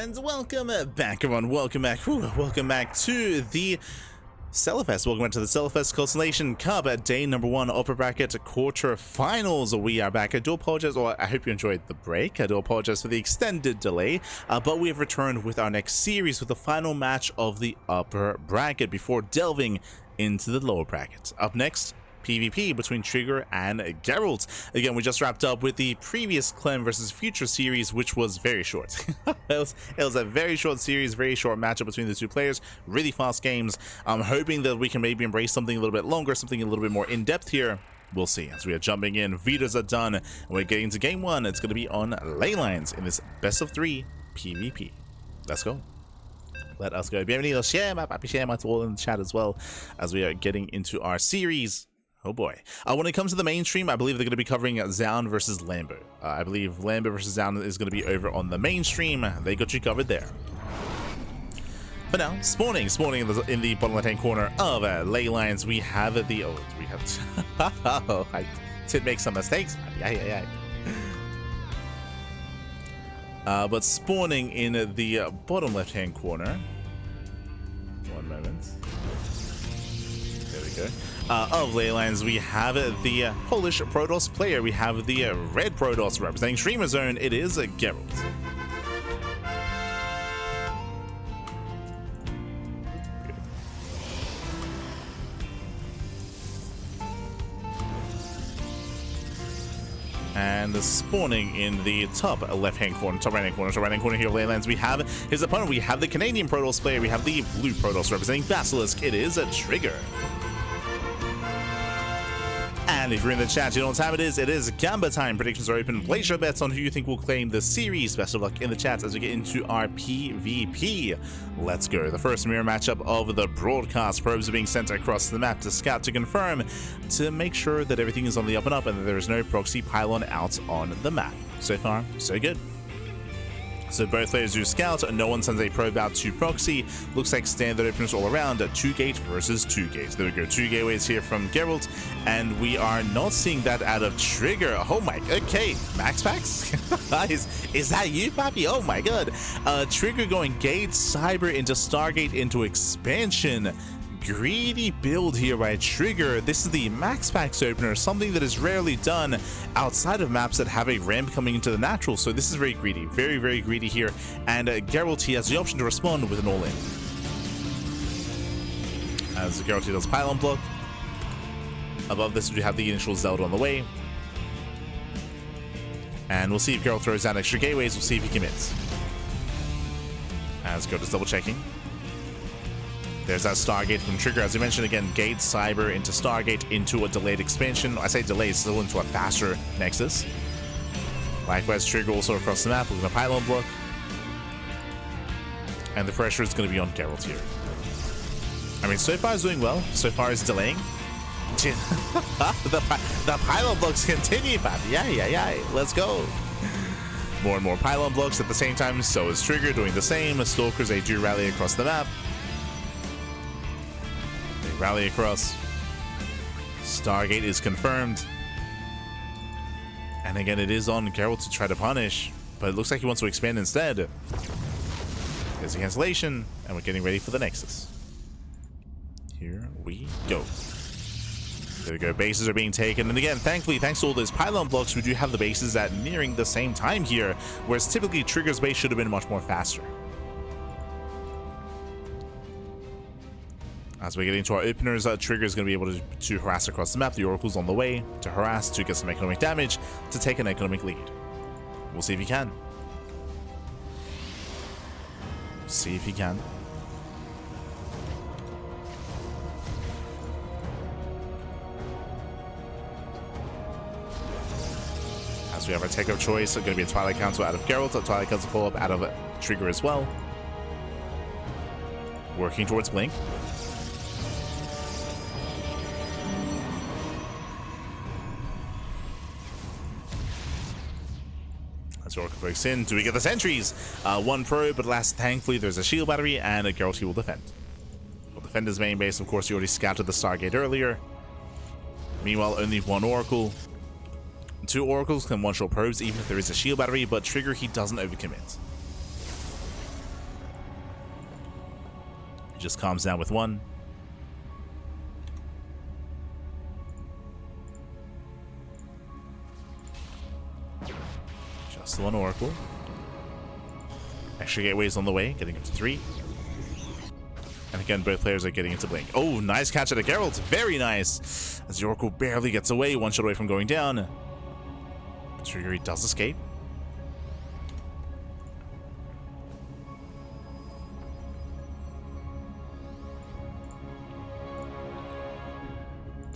And welcome back, everyone. Welcome back. Welcome back to the Cellarfest. Welcome back to the Cellarfest Constellation Cup at day number 1, upper bracket quarterfinals. We are back. I do apologize, or I hope you enjoyed the break. I do apologize for the extended delay, but we have returned with our next series with the final match of the upper bracket before delving into the lower bracket. Up next, PvP between Trigger and Gerald. Again, we just wrapped up with the previous Clem versus Future series, which was very short. it was a very short series, very short matchup between the two players. Really fast games. I'm hoping that we can maybe embrace something a little bit longer, something a little bit more in-depth here. We'll see. As we are jumping in, Vitas are done, and we're getting to game 1. It's going to be on ley lines in this best of 3 PvP. Let's go. Let us go. Bienvenidos, share my papi, share my all in the chat as well, as we are getting into our series. Oh boy. When it comes to the mainstream, I believe they're going to be covering Zound versus Lambo. I believe Lambo versus Zound is going to be over on the mainstream. They got you covered there. For now, spawning in the bottom left-hand corner of ley lines, we have the... Oh, we have... oh, I did make some mistakes. But spawning in the bottom left-hand corner... One moment. There we go. Of ley lines, we have the Polish Protoss player. We have the red Protoss representing Streamer Zone. It is Gerald. And spawning in the top left-hand corner, top right-hand corner here of ley lines, we have his opponent. We have the Canadian Protoss player. We have the blue Protoss representing Basilisk. It is Trigger. And if you're in the chat, you know what time it is Gamba time. Predictions are open. Place your bets on who you think will claim the series. Best of luck in the chat as we get into our PvP. Let's go. The first mirror matchup of the broadcast. Probes are being sent across the map to scout to confirm, to make sure that everything is on the up and up and that there is no proxy pylon out on the map. So far, so good. So both players do scout, no one sends a probe out to proxy. Looks like standard openers all around, 2 gate versus 2 gates. There we go, 2 gateways here from Gerald, and we are not seeing that out of Trigger. Oh my, okay, Max Packs? is that you, Papi? Oh my god. Trigger going gate, cyber into Stargate into expansion. Greedy build here by Trigger. This is the Max Packs opener, something that is rarely done outside of maps that have a ramp coming into the natural. So this is very greedy, very, very greedy here. And Gerald, he has the option to respond with an all-in. As Gerald does pylon block. Above this, we have the initial Zelda on the way. And we'll see if Gerald throws down extra gateways. We'll see if he commits. As Gerald is double checking. There's that Stargate from Trigger. As I mentioned again, gate, cyber into Stargate into a delayed expansion. I say delayed, still into a faster Nexus. Likewise, Trigger also across the map with a pylon block. And the pressure is going to be on Gerald here. I mean, so far is doing well. So far is delaying. the pylon blocks continue, Papi. Yeah. Let's go. More and more pylon blocks at the same time. So is Trigger doing the same. Stalkers, they do rally across the map. Rally across. Stargate is confirmed. And again, it is on Gerald to try to punish, but it looks like he wants to expand instead. There's a cancellation, and we're getting ready for the Nexus. Here we go. There we go. Bases are being taken. And again, thankfully, thanks to all those pylon blocks, we do have the bases at nearing the same time here, whereas typically Trigger's base should have been much more faster. As we get into our openers, Trigger is going to be able to harass across the map. The Oracle's on the way to harass, to get some economic damage, to take an economic lead. We'll see if he can. See if he can. As we have our take of choice, it's going to be a Twilight Council out of Geralt, a Twilight Council pull-up out of Trigger as well. Working towards Blink. As Oracle breaks in, do we get the sentries? One probe, but last, thankfully, there's a shield battery, and a Geralt, he will defend. Will defend his main base. Of course, he already scouted the Stargate earlier. Meanwhile, only one Oracle. 2 Oracles can one-shot probes, even if there is a shield battery, but Trigger, he doesn't overcommit. He just calms down with 1. Just the 1 Oracle. Extra gateways on the way, getting up to 3. And again, both players are getting into Blink. Oh, nice catch at a Gerald. Very nice. As the Oracle barely gets away, 1 shot away from going down. Trigger, he does escape.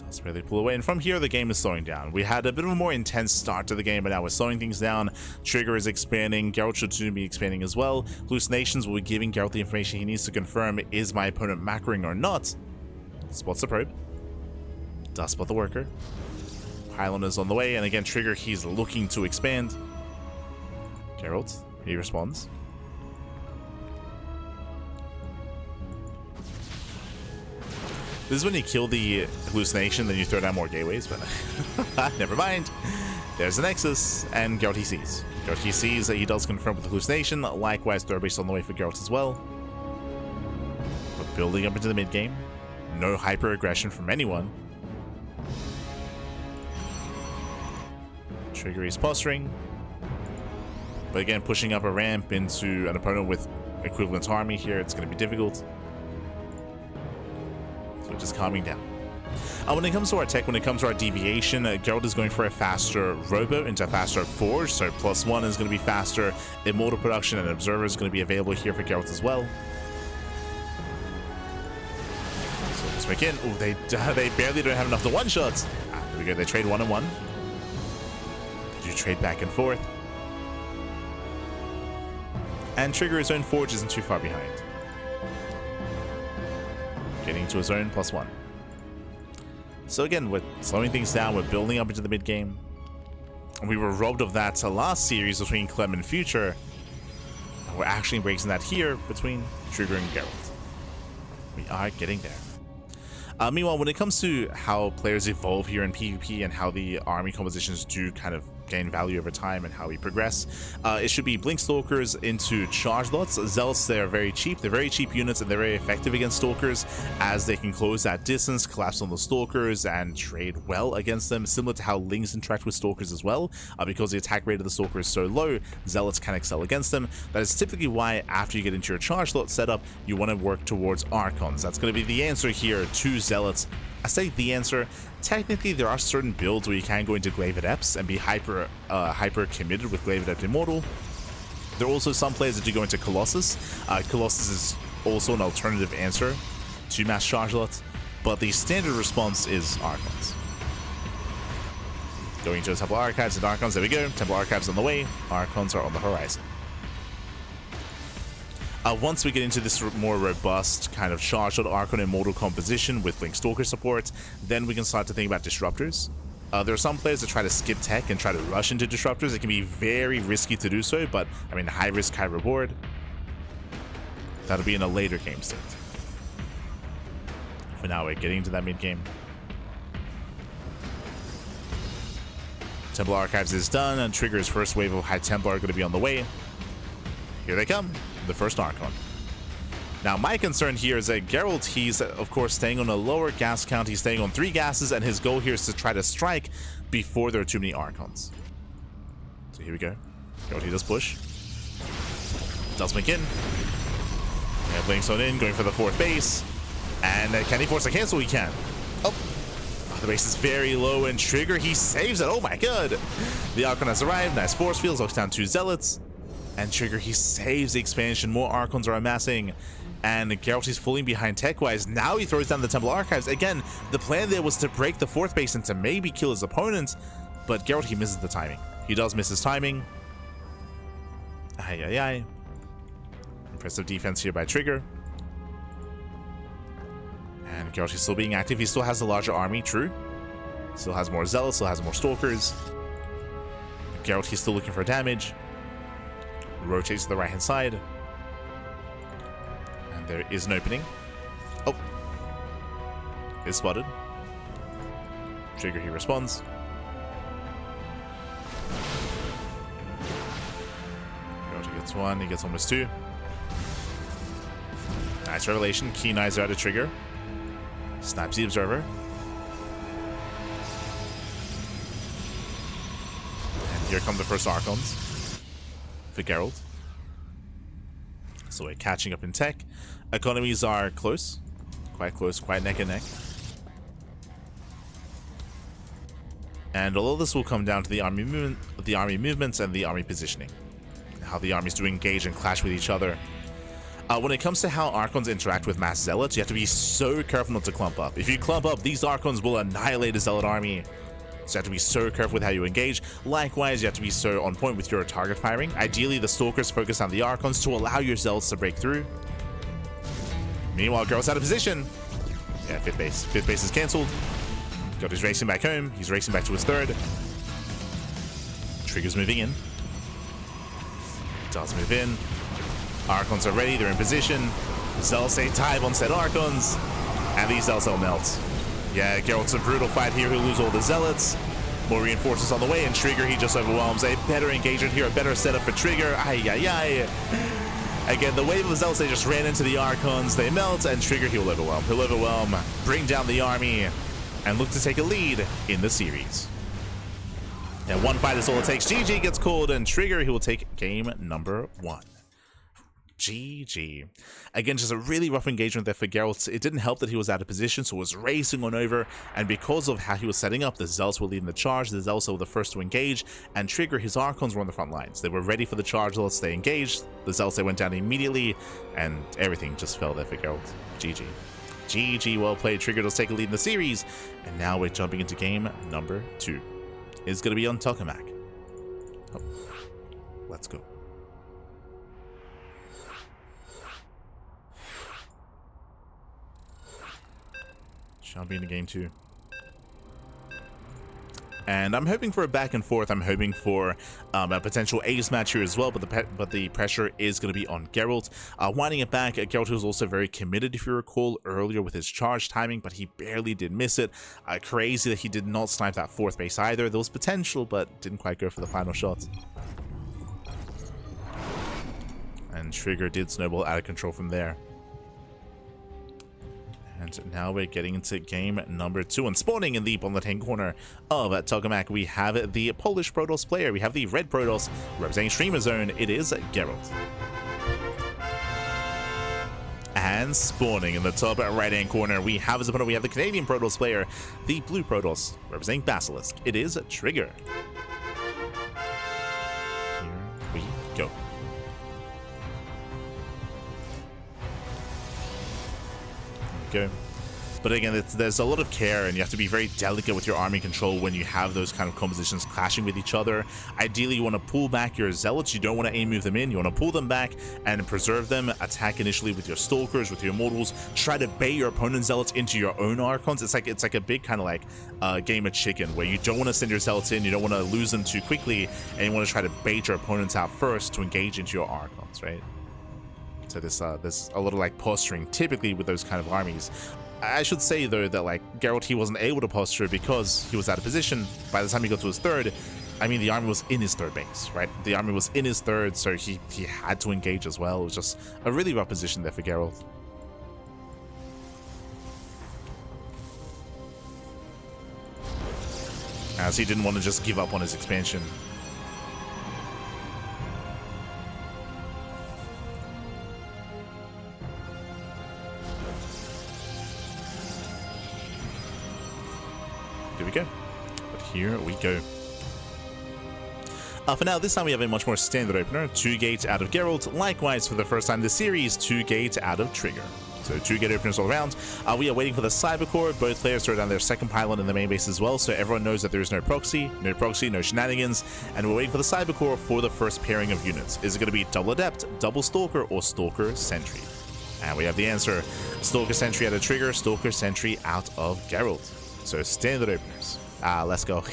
Does really pull away. And from here, the game is slowing down. We had a bit of a more intense start to the game, but now we're slowing things down. Trigger is expanding. Gerald should soon be expanding as well. Hallucinations will be giving Gerald the information he needs to confirm, is my opponent macroing or not? Spots the probe. Does spot the worker. Highlander's on the way, and again, Trigger, he's looking to expand. Gerald, he responds. This is when you kill the hallucination, then you throw down more gateways, but never mind. There's the Nexus, and Gerald he sees. Gerald he sees that he does confirm with the hallucination. Likewise, third base on the way for Gerald as well. But building up into the mid game. No hyper aggression from anyone. Trigger is posturing, but again, pushing up a ramp into an opponent with equivalent army here, it's going to be difficult. So just calming down. When it comes to our tech, when it comes to our deviation, Gerald is going for a faster Robo into a faster Forge, so +1 is going to be faster. Immortal Production and Observer is going to be available here for Gerald as well. So just make in. Oh, they barely don't have enough to one-shot. There we go, they trade 1 and 1. You trade back and forth. And Trigger his own Forge isn't too far behind. Getting to his own +1. So again, we're slowing things down, we're building up into the mid game. And we were robbed of that last series between Clem and Future. And we're actually embracing that here between Trigger and Gerald. We are getting there. Meanwhile, when it comes to how players evolve here in PvP and how the army compositions do kind of gain value over time and how we progress, it should be Blink Stalkers into Charge Lots. Zealots, they're very cheap. They're very cheap units and they're very effective against Stalkers as they can close that distance, collapse on the Stalkers, and trade well against them, similar to how Lings interact with Stalkers as well. Because the attack rate of the Stalker is so low, Zealots can excel against them. That is typically why after you get into your Charge Lot setup, you want to work towards Archons. That's going to be the answer here to Zealots. I say the answer. Technically, there are certain builds where you can go into Glaive Adepts and be hyper committed with Glaive Adept Immortal. There are also some players that do go into Colossus. Colossus is also an alternative answer to Mass Charge Lot, but the standard response is Archons. Going to Temple Archives and Archons, there we go. Temple Archives on the way, Archons are on the horizon. Once we get into this more robust kind of Charge Lot Archon Immortal composition with Blink Stalker support, then we can start to think about Disruptors. There are some players that try to skip tech and try to rush into Disruptors. It can be very risky to do so, but I mean, high risk, high reward. That'll be in a later game state. For now, we're getting into that mid game. Temple Archives is done, and Trigger's first wave of High Templar are going to be on the way. Here they come, the first Archon. Now, my concern here is that Gerald, he's, of course, staying on a lower gas count. He's staying on 3 gases, and his goal here is to try to strike before there are too many Archons. So here we go. Gerald, he does push. Does make in. Yeah, Blinks on in, going for the 4th base. And can he force a cancel? He can. Oh, the base is very low, and Trigger, he saves it. Oh my god. The Archon has arrived. Nice force field. Locks down 2 Zealots. And Trigger, he saves the expansion. More Archons are amassing. And Gerald, he's falling behind tech-wise. Now he throws down the Temple Archives. Again, the plan there was to break the 4th base and to maybe kill his opponent. But Gerald, he misses the timing. He does miss his timing. Ay. Impressive defense here by Trigger. And Gerald, he's still being active. He still has a larger army, true. Still has more Zealots, still has more Stalkers. Gerald, he's still looking for damage. Rotates to the right-hand side. And there is an opening. Oh. Is spotted. Trigger, he responds. Gerald, he gets 1, he gets almost 2. Nice revelation. Keen eyes out of trigger. Snipes the observer. And here come the first Archons for Gerald. So we're catching up in tech. Economies are close, quite neck and neck. And although this will come down to the army movements and the army positioning, how the armies do engage and clash with each other. When it comes to how Archons interact with mass zealots, you have to be so careful not to clump up. If you clump up, these Archons will annihilate a zealot army. So you have to be so careful with how you engage. Likewise, you have to be so on point with your target firing. Ideally, the Stalkers focus on the Archons to allow your zealots to break through. Meanwhile, Gerald's out of position. Yeah, fifth base. Fifth base is cancelled. Gerald is racing back home. He's racing back to his third. Trigger's moving in. Does move in. Archons are ready. They're in position. Zealots stay tied on said Archons. And these Zealots will melt. Yeah, Gerald's a brutal fight here. He'll lose all the Zealots. More reinforcements on the way. And Trigger, he just overwhelms. A better engagement here. A better setup for Trigger. Again, the wave of Zealots, they just ran into the Archons. They melt. And Trigger, he'll overwhelm. He'll overwhelm. Bring down the army. And look to take a lead in the series. And one fight is all it takes. GG gets called, and Trigger, he will take game number 1. GG. Again, just a really rough engagement there for Gerald. It didn't help that he was out of position, so was racing on over, and because of how he was setting up, the Zealots were leading the charge. The Zealots were the first to engage, and Trigger, his Archons were on the front lines. They were ready for the charge. Zealots, they engaged. The Zealots, they went down immediately, and everything just fell there for Gerald. GG. GG, well played. Trigger does take a lead in the series, and now we're jumping into game number 2. It's going to be on Tokamak. Oh. Let's go. Jumping into game 2. And I'm hoping for a back and forth. I'm hoping for a potential ace match here as well, but the pressure is going to be on Gerald. Winding it back, Gerald was also very committed, if you recall, earlier with his charge timing, but he barely did miss it. Crazy that he did not snipe that 4th base either. There was potential, but didn't quite go for the final shot. And Trigger did snowball out of control from there. And now we're getting into game number 2. And spawning in the bottom-left-hand corner of Tokamak, we have the Polish Protoss player. We have the red Protoss representing Streamer Zone. It is Gerald. And spawning in the top right-hand corner, we have as opponent, we have the Canadian Protoss player, the blue Protoss representing Basilisk. It is Trigger. Here we go. Go. But again, there's a lot of care, and you have to be very delicate with your army control when you have those kind of compositions clashing with each other. Ideally, you want to pull back your Zealots. You don't want to aim move them in. You want to pull them back and preserve them. Attack initially with your Stalkers, with your Immortals. Try to bait your opponent's Zealots into your own Archons. It's like a big kind of like game of chicken, where you don't want to send your Zealots in. You don't want to lose them too quickly, and you want to try to bait your opponents out first to engage into your Archons, right? So there's a little like posturing typically with those kind of armies. I should say though that like Gerald, he wasn't able to posture because he was out of position. By the time he got to his third, I mean the army was in his third base, right? The army was in his third, so he had to engage as well. It was just a really rough position there for Gerald. As he didn't want to just give up on his expansion. Here we go. But here we go. For now, this time we have a much more standard opener. 2 gates out of Gerald. Likewise, for the first time this series, 2 gates out of Trigger. So 2 gate openers all around. We are waiting for the Cyber Core. Both players throw down their second pylon in the main base as well, so everyone knows that there is no proxy, no shenanigans. And we're waiting for the Cyber Core for the first pairing of units. Is it going to be double Adept, double Stalker, or Stalker Sentry? And we have the answer. Stalker Sentry out of Trigger, Stalker Sentry out of Gerald. So standard openers. Let's go.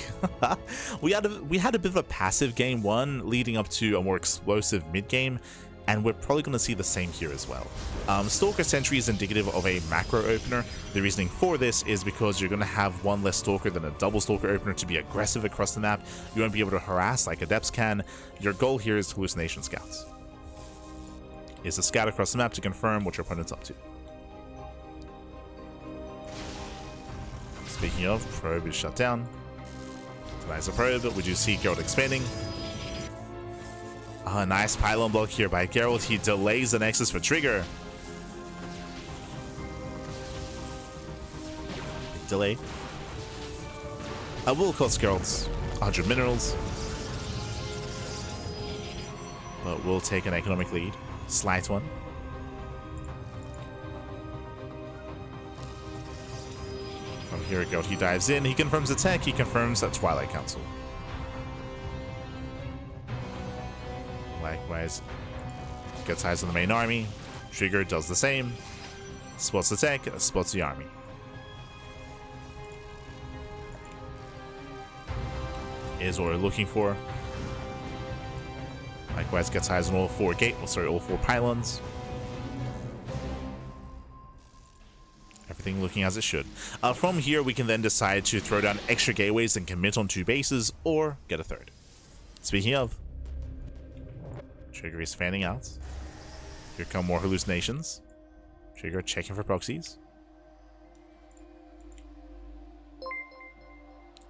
we had a bit of a passive game 1 leading up to a more explosive mid game, and we're probably going to see the same here as well. Stalker Sentry is indicative of a macro opener. The reasoning for this is because you're going to have 1 less Stalker than a double Stalker opener to be aggressive across the map. You won't be able to harass like Adepts can. Your goal here is Hallucination Scouts. Is a scout across the map to confirm what your opponent's up to. Speaking of, probe is shut down. Nice a probe, but we do see Gerald expanding. Oh, nice pylon block here by Gerald. He delays the Nexus for trigger. Big delay. Will cost Gerald 100 minerals. But will take an economic lead. Slight one. From here, Gerald, he dives in. He confirms the tech. He confirms that Twilight Council. Likewise, gets eyes on the main army. Trigger does the same. Spots the tech, spots the army. Is what we're looking for. Likewise, gets eyes on all four all four pylons. Everything looking as it should. From here, we can then decide to throw down extra gateways and commit on 2 bases, or get a third. Speaking of, Trigger is fanning out. Here come more hallucinations. Trigger checking for proxies.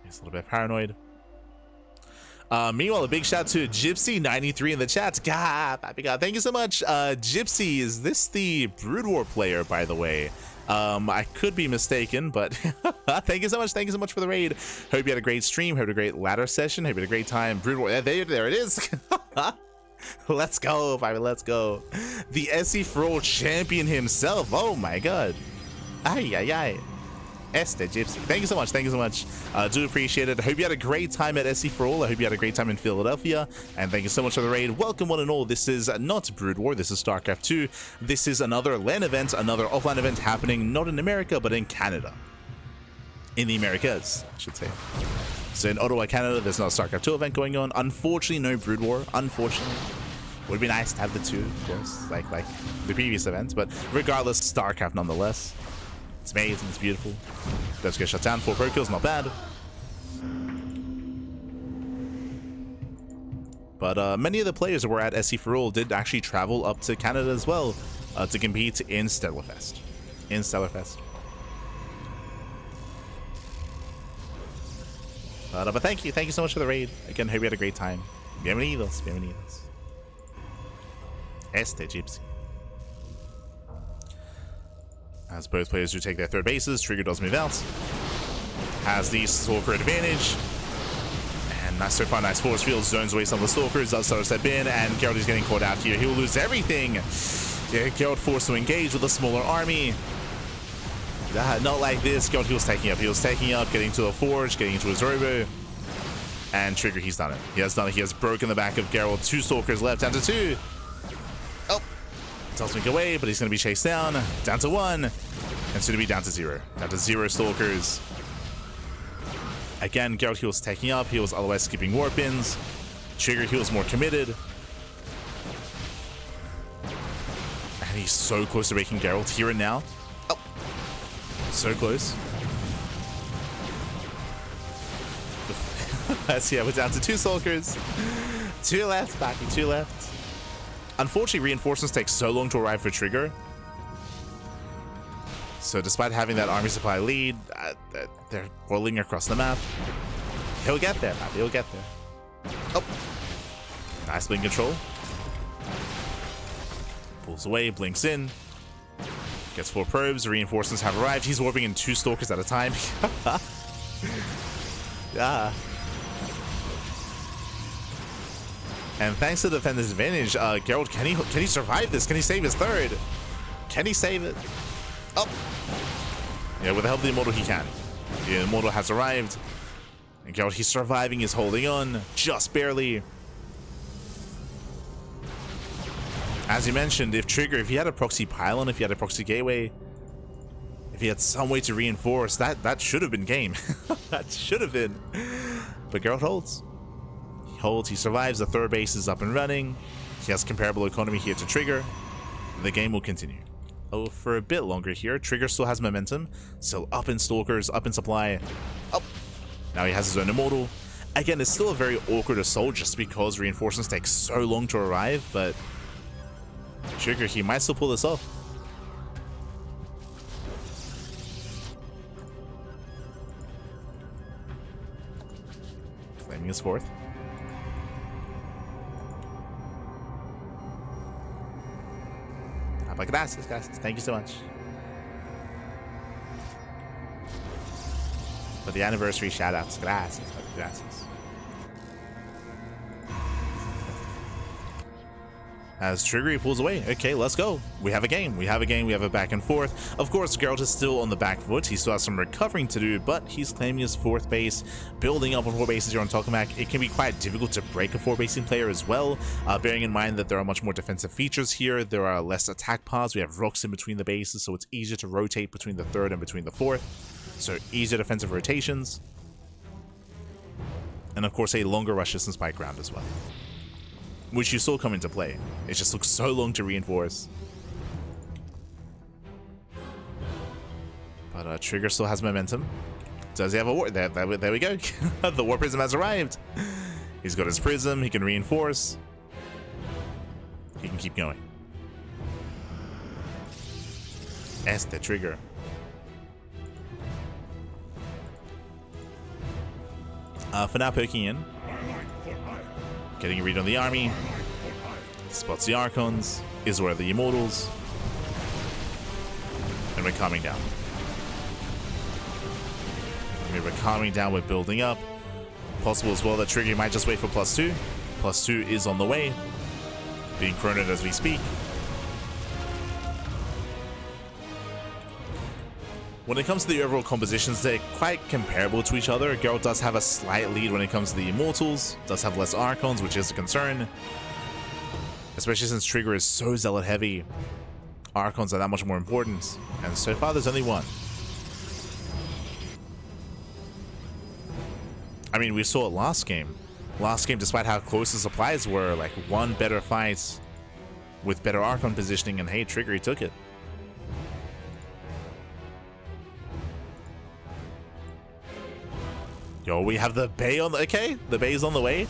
He's a little bit paranoid. Meanwhile, a big shout to Gypsy93 in the chat. God, thank you so much. Gypsy, is this the Brood War player, by the way? I could be mistaken, but thank you so much. Thank you so much for the raid. Hope you had a great stream. Hope you had a great ladder session. Hope you had a great time. Brood War. There it is. Let's go, Fiverr. Let's go. The SE for all champion himself. Oh my god. Ay, ay, ay. Este Gypsy. Thank you so much. Thank you so much. Do appreciate it. I hope you had a great time at SE for all. I hope you had a great time in Philadelphia. And thank you so much for the raid. Welcome one and all. This is not Brood War. This is StarCraft 2. This is another LAN event, another offline event happening not in America, but in Canada. In the Americas, I should say. So in Ottawa, Canada, there's another StarCraft 2 event going on. Unfortunately, no Brood War. Unfortunately. Would be nice to have the two, of course, like the previous events. But regardless, StarCraft nonetheless. It's amazing, it's beautiful. Devs get shut down, 4 pro kills, not bad. But many of the players that were at SE for All did actually travel up to Canada as well to compete in Stellarfest. But thank you so much for the raid. Again, hope you had a great time. Bienvenidos. Este Gypsy. As both players do take their third bases, Trigger does move out. Has the Stalker advantage. And nice so far, nice force field, zones away some of the Stalkers, does start to step in, and Gerald is getting caught out here. He will lose everything. Yeah, Gerald forced to engage with a smaller army. Not like this. Gerald, he was taking up, getting to the forge, getting into his robo. And Trigger, he's done it. He has broken the back of Gerald. 2 Stalkers left, down to 2. Oh, does make away, but he's going to be chased down to 1, and soon to be down to 0. Down to 0 Stalkers. Again, Gerald, he was taking up. He was otherwise skipping warp ins. Trigger, he was more committed. And he's so close to breaking Gerald here and now. Oh, so close. So yeah, we're down to 2 Stalkers. 2 left, backing 2 left. Unfortunately, reinforcements take so long to arrive for Trigger. So despite having that army supply lead, they're rolling across the map. He'll get there, man. He'll get there. Oh. Nice blink control. Pulls away, blinks in. Gets 4 probes. Reinforcements have arrived. He's warping in 2 Stalkers at a time. Yeah. And thanks to the defender's advantage, Gerald, can he survive this? Can he save his third? Can he save it? Oh! Yeah, with the help of the Immortal, he can. The Immortal has arrived. And Gerald, he's surviving, he's holding on, just barely. As you mentioned, if he had a proxy pylon, if he had a proxy gateway, if he had some way to reinforce, that should have been game. That should have been. But Gerald holds. He survives. The third base is up and running. He has comparable economy here to Trigger. The game will continue. Oh, for a bit longer here. Trigger still has momentum. Still up in Stalkers, up in supply. Oh, now he has his own Immortal. Again, it's still a very awkward assault just because reinforcements take so long to arrive, but Trigger, he might still pull this off. his fourth. Gracias, gracias. Thank you so much. For the anniversary shoutouts. Gracias, gracias. As Triggery pulls away. Okay, let's go. We have a game. We have a back and forth. Of course, Gerald is still on the back foot. He still has some recovering to do, but he's claiming his fourth base, building up on 4 bases here on Tokamak. It can be quite difficult to break a 4-basing player as well, bearing in mind that there are much more defensive features here. There are less attack paths. We have rocks in between the bases, so it's easier to rotate between the 3rd and between the 4th. So easier defensive rotations. And of course, a longer rush distance spike round as well, which you saw come into play. It just took so long to reinforce. But Trigger still has momentum. Does he have a war? There we go. The War Prism has arrived. He's got his Prism. He can reinforce. He can keep going. The Trigger. For now, poking in. Getting a read on the army. Spots the Archons. Is where the Immortals. And we're calming down. We're calming down, we're building up. Possible as well that Trigger might just wait for +2. +2 is on the way. Being chronoed as we speak. When it comes to the overall compositions, they're quite comparable to each other. Gerald does have a slight lead when it comes to the Immortals. Does have less Archons, which is a concern. Especially since Trigger is so Zealot heavy. Archons are that much more important. And so far there's only one. I mean, we saw it last game. Last game, despite how close the supplies were, like one better fight with better Archon positioning, and hey, Trigger, he took it. Yo, we have the Bay on the... Okay, the Bay is on the way.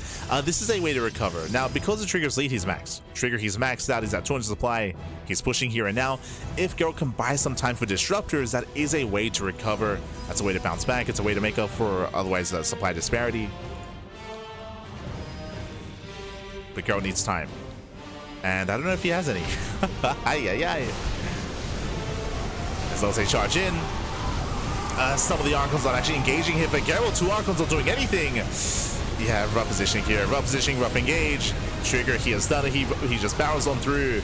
This is a way to recover. Now, because of Trigger's lead, he's maxed. Trigger, he's maxed out. He's at 200 supply. He's pushing here and now. If Gerald can buy some time for Disruptors, that is a way to recover. That's a way to bounce back. It's a way to make up for otherwise supply disparity. But Gerald needs time. And I don't know if he has any. Ay, ay, ay. As long as they charge in. Some of the Archons are actually engaging here, but Gerald, 2 Archons not doing anything. Yeah, rough positioning here. Rough positioning, rough engage. Trigger, he has done it. He just barrels on through.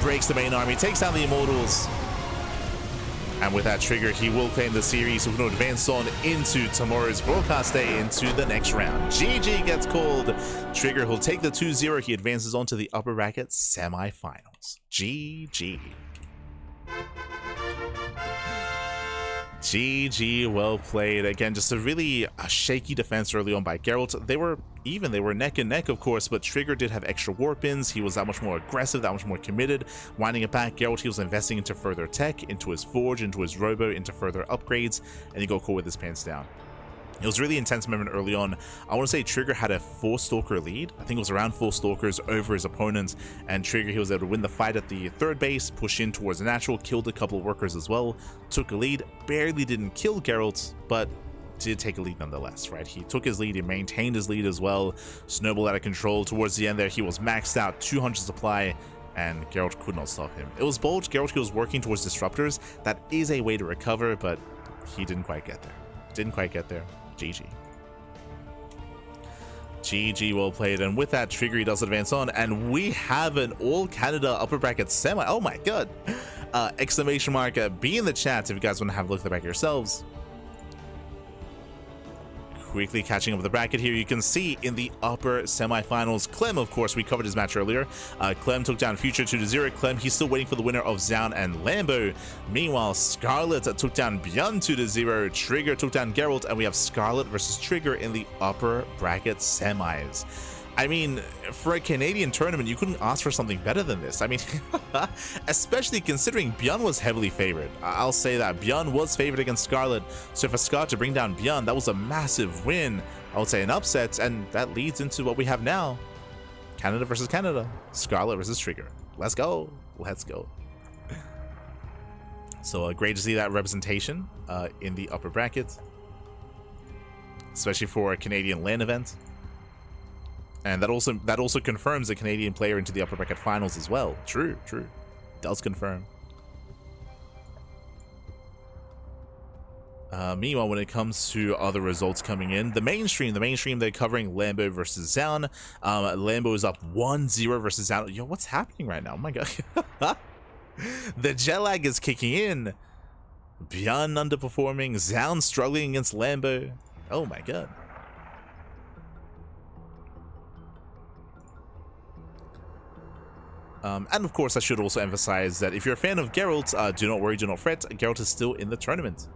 Breaks the main army, takes down the Immortals. And with that Trigger, he will claim the series. So we're going to advance on into tomorrow's broadcast day, into the next round. GG gets called. Trigger will take the 2-0. He advances on to the upper bracket semifinals. GG. GG, well played. Again, just a shaky defense early on by Gerald. They were even, they were neck and neck, of course, but Trigger did have extra warp-ins. He was that much more aggressive, that much more committed. Winding it back, Gerald, he was investing into further tech, into his Forge, into his Robo, into further upgrades, and he got caught with his pants down. It was really intense moment early on. I want to say Trigger had a 4-stalker lead. I think it was around 4 stalkers over his opponents, and Trigger, he was able to win the fight at the 3rd base, push in towards the natural, killed a couple of workers as well, took a lead, barely didn't kill Gerald, but did take a lead nonetheless, right? He took his lead, he maintained his lead as well, snowballed out of control. Towards the end there, he was maxed out, 200 supply, and Gerald could not stop him. It was bold. Gerald, he was working towards Disruptors. That is a way to recover, but he didn't quite get there. Didn't quite get there. GG. GG, well played. And with that, Trigger, he does advance on, and we have an all Canada upper bracket semi. Oh my god. Exclamation mark, be in the chat if you guys want to have a look at the back yourselves. Quickly catching up with the bracket here, you can see in the upper semifinals, Clem, of course, we covered his match earlier. Clem took down Future 2-0. Clem, he's still waiting for the winner of Zaun and Lambo. Meanwhile, Scarlet took down Björn 2-0. Trigger took down Gerald, and we have Scarlet versus Trigger in the upper bracket semis. I mean, for a Canadian tournament, you couldn't ask for something better than this. I mean, especially considering Björn was heavily favored. I'll say that. Björn was favored against Scarlet, so for Scar to bring down Björn, that was a massive win. I would say an upset, and that leads into what we have now. Canada versus Canada. Scarlet versus Trigger. Let's go. Let's go. So great to see that representation in the upper bracket, especially for a Canadian LAN event. And that also confirms a Canadian player into the upper bracket finals as well. True. Does confirm. Meanwhile, when it comes to other results coming in, the mainstream they're covering Lambo versus Zaun. Lambo is up 1-0 versus Zaun. Yo, what's happening right now? Oh my god. The jet lag is kicking in. Bjorn underperforming. Zaun struggling against Lambo. Oh my god. And of course, I should also emphasize that if you're a fan of Gerald, do not worry, do not fret. Gerald is still in the tournament.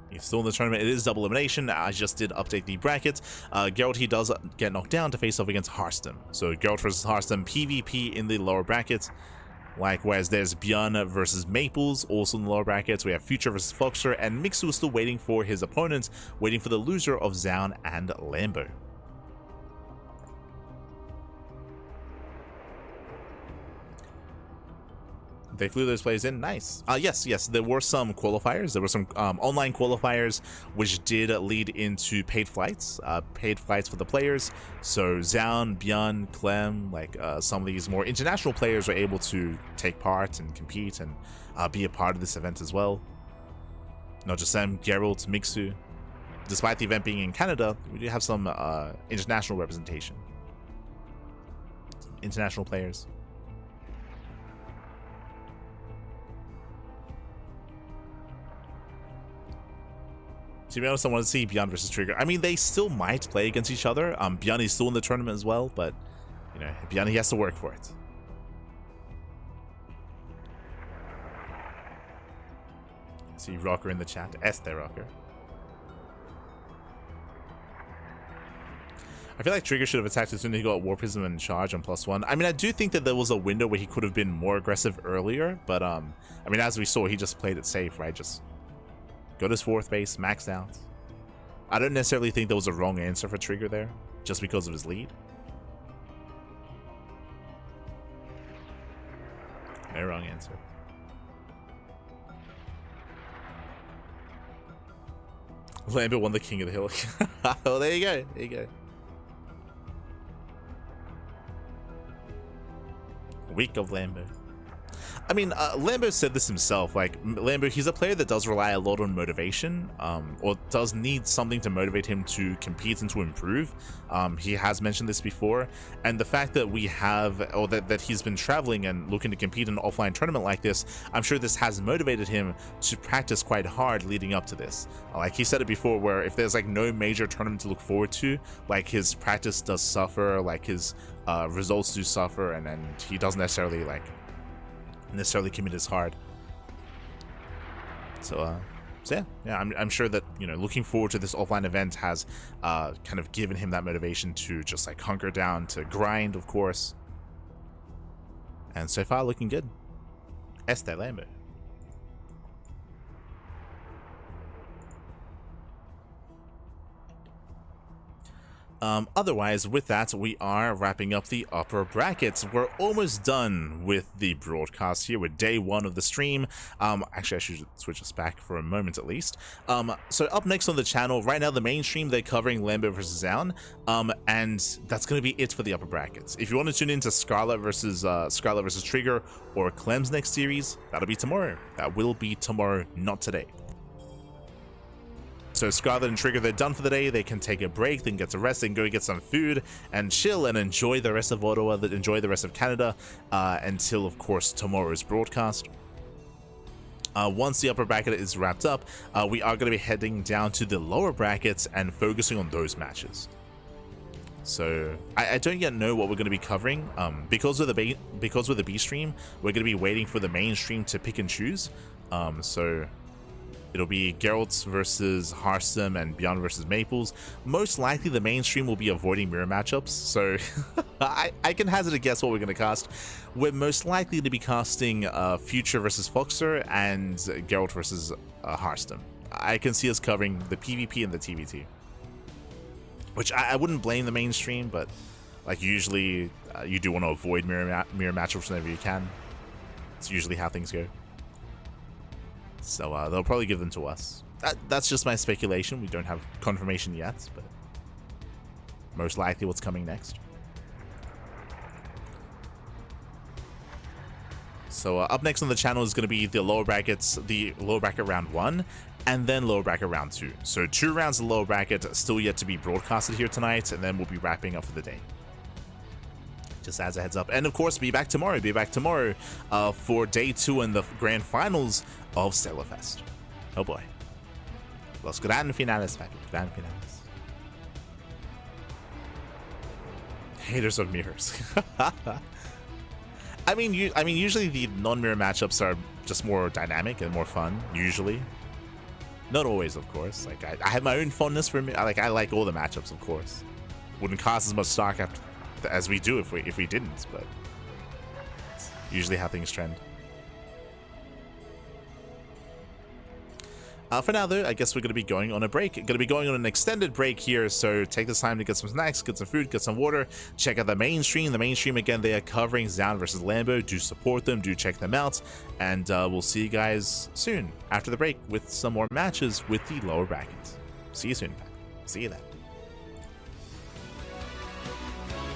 He's still in the tournament. It is double elimination. I just did update the bracket. Gerald, he does get knocked down to face off against Harstem. So Gerald versus Harstem, PvP in the lower bracket. Likewise, there's Bjorn versus Maples, also in the lower brackets. We have Future versus Foxer, and Mixu is still waiting for his opponents, waiting for the loser of Zaun and Lambo. They flew those players in. Nice. Yes, there were some qualifiers. There were some online qualifiers which did lead into paid flights for the players. So Zaun, Bjorn, Clem, like some of these more international players were able to take part and compete and be a part of this event as well. Not just them, Gerald, Mixu. Despite the event being in Canada, we do have some international representation. International players. To be honest, I want to see Bjorn versus Trigger. I mean, they still might play against each other. Bjorn is still in the tournament as well, but, you know, Bjorn, he has to work for it. See Rocker in the chat. Este Rocker. I feel like Trigger should have attacked as soon as he got War Prism and Charge on +1. I mean, I do think that there was a window where he could have been more aggressive earlier, but, I mean, as we saw, he just played it safe, right? Just got his 4th base, maxed out. I don't necessarily think there was a wrong answer for Trigger there, just because of his lead. No wrong answer. Lambert won the King of the Hill. Oh, there you go. There you go. Week of Lambo. I mean, Lambo said this himself. Like, Lambo, he's a player that does rely a lot on motivation, or does need something to motivate him to compete and to improve. He has mentioned this before, and the fact that we have, or that he's been traveling and looking to compete in an offline tournament like this, I'm sure this has motivated him to practice quite hard leading up to this. Like he said it before, where if there's like no major tournament to look forward to, like his practice does suffer, like his results do suffer, and he doesn't necessarily commit as hard. So yeah, I'm sure that, you know, looking forward to this offline event has kind of given him that motivation to just like hunker down, to grind, of course. And so far, looking good. Este Lambo. Otherwise, with that, we are wrapping up the upper brackets. We're almost done with the broadcast here with day 1 of the stream. Actually, I should switch us back for a moment at least. So up next on the channel, right now the mainstream, they're covering Lambo versus Zaun, and that's going to be it for the upper brackets. If you want to tune into Scarlet versus Trigger or Clem's next series, that'll be tomorrow. That will be tomorrow, not today. So Scarlet and Trigger, they're done for the day. They can take a break, they can get to rest, they can go get some food and chill and enjoy the rest of Ottawa, enjoy the rest of Canada, until, of course, tomorrow's broadcast. Once the upper bracket is wrapped up, we are going to be heading down to the lower brackets and focusing on those matches. So I don't yet know what we're going to be covering. Because with the B stream, we're going to be waiting for the main stream to pick and choose. So it'll be Gerald versus Harstem and Bjorn versus Maples. Most likely the mainstream will be avoiding mirror matchups, so I can hazard a guess what we're going to cast. We're most likely to be casting Future versus Foxer and Gerald versus Harstem. I can see us covering the PvP and the TVT, which I wouldn't blame the mainstream, but like usually you do want to avoid mirror matchups whenever you can. It's usually how things go. So they'll probably give them to us. That's just my speculation. We don't have confirmation yet, but most likely what's coming next. So up next on the channel is going to be the lower brackets, the lower bracket round 1, and then lower bracket round 2. So 2 rounds of lower bracket still yet to be broadcasted here tonight, and then we'll be wrapping up for the day. Just as a heads up. And of course, be back tomorrow for day 2 and the grand finals of Stellarfest. Oh boy. Los grandes finales, papi. Grand finales. Haters of mirrors. I mean, usually the non-mirror matchups are just more dynamic and more fun. Usually, not always, of course. Like I have my own fondness for me. I like all the matchups, of course. Wouldn't cost as much StarCraft as we do if we didn't, but it's usually how things trend. For now, though, I guess we're going to be going on a break. Going to be going on an extended break here, so take this time to get some snacks, get some food, get some water. Check out the mainstream. The mainstream, again, they are covering Zound versus Lambo. Do support them. Do check them out. And we'll see you guys soon after the break with some more matches with the lower brackets. See you soon. See you then.